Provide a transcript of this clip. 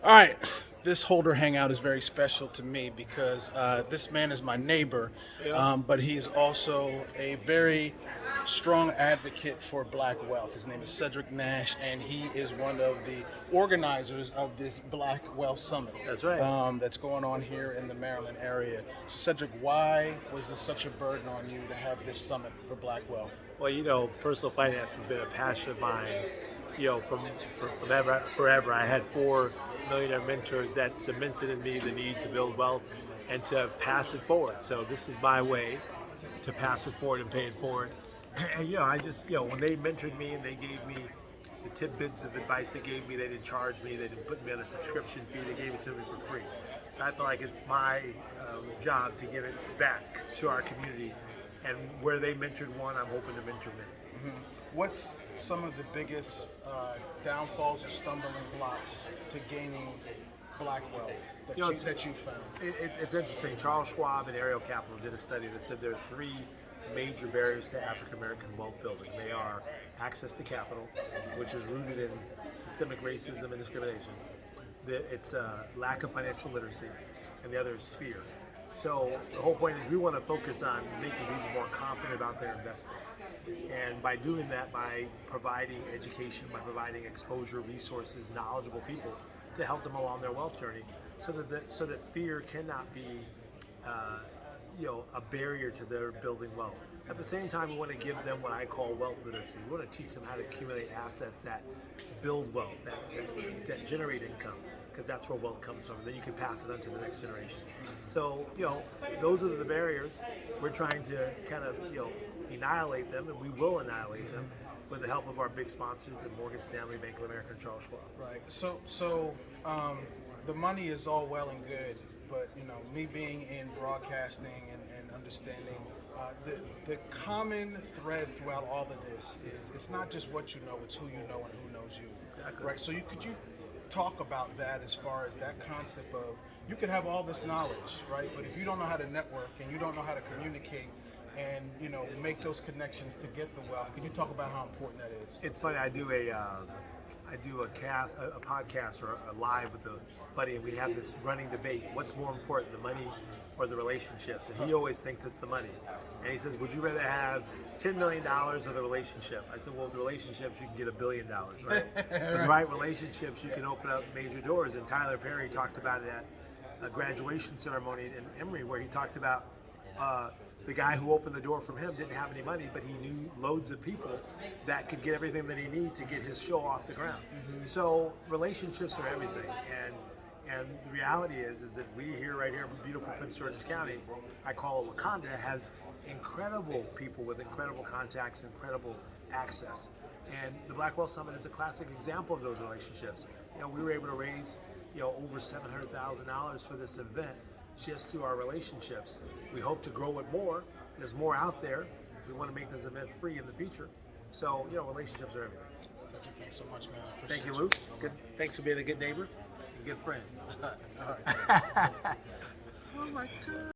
All right, this Holder Hangout is very special to me because this man is my neighbor, Yeah. but he's also a very strong advocate for black wealth. His name is Cedric Nash, and he is one of the organizers of this Black Wealth Summit That's right. that's going on here in the Maryland area. So, Cedric, why was this such a burden on you to have this summit for black wealth? Well, personal finance has been a passion of mine. From ever, forever. I had four millionaire mentors that cemented in me the need to build wealth and to pass it forward. So this is my way to pass it forward and pay it forward. And I just when they mentored me and they gave me the tidbits of advice they gave me, they didn't charge me, they didn't put me on a subscription fee, they gave it to me for free. So I feel like it's my job to give it back to our community. And where they mentored one, I'm hoping to mentor many. What's some of the biggest downfalls or stumbling blocks to gaining black wealth that you found? It's interesting. Charles Schwab and Ariel Capital did a study that said there are three major barriers to African American wealth building. They are access to capital, which is rooted in systemic racism and discrimination. It's lack of financial literacy, and the other is fear. So the whole point is we want to focus on making people more confident about their investing. And by doing that, by providing education, by providing exposure, resources, knowledgeable people to help them along their wealth journey, so that fear cannot be a barrier to their building wealth. At the same time, we want to give them what I call wealth literacy. We want to teach them how to accumulate assets that build wealth, that generate income, because that's where wealth comes from. Then you can pass it on to the next generation. So, those are the barriers. We're trying to kind of, annihilate them, and we will annihilate them with the help of our big sponsors at Morgan Stanley, Bank of America, and Charles Schwab. Right. So the money is all well and good, but me being in broadcasting and understanding the common thread throughout all of this is it's not just what you know, it's who you know and who knows you. Exactly. Right. So could you talk about that as far as that concept of you can have all this knowledge, right? But if you don't know how to network and you don't know how to communicate and make those connections to get the wealth, can you talk about how important that is? It's funny. I do a podcast or a live with a buddy, and we have this running debate: what's more important, the money or the relationships? And he always thinks it's the money. And he says, "Would you rather have $10 million or the relationship?" I said, "Well, with the relationships, you can get $1 billion, right? With the right relationships, you can open up major doors." And Tyler Perry talked about it at a graduation ceremony in Emory, where he talked about the guy who opened the door from him didn't have any money, but he knew loads of people that could get everything that he needed to get his show off the ground. So relationships are everything, and the reality is that we right here in beautiful Prince George's County, I call it Wakanda, has incredible people with incredible contacts, incredible access. And the Black Wealth Summit is a classic example of those relationships. We were able to raise over $700,000 for this event just through our relationships. We hope to grow it more. There's more out there. We want to make this event free in the future. So, relationships are everything. Cedric, thanks so much, man. Thank you, Luke. Good. Thanks for being a good neighbor and good friend. All right. Oh my God.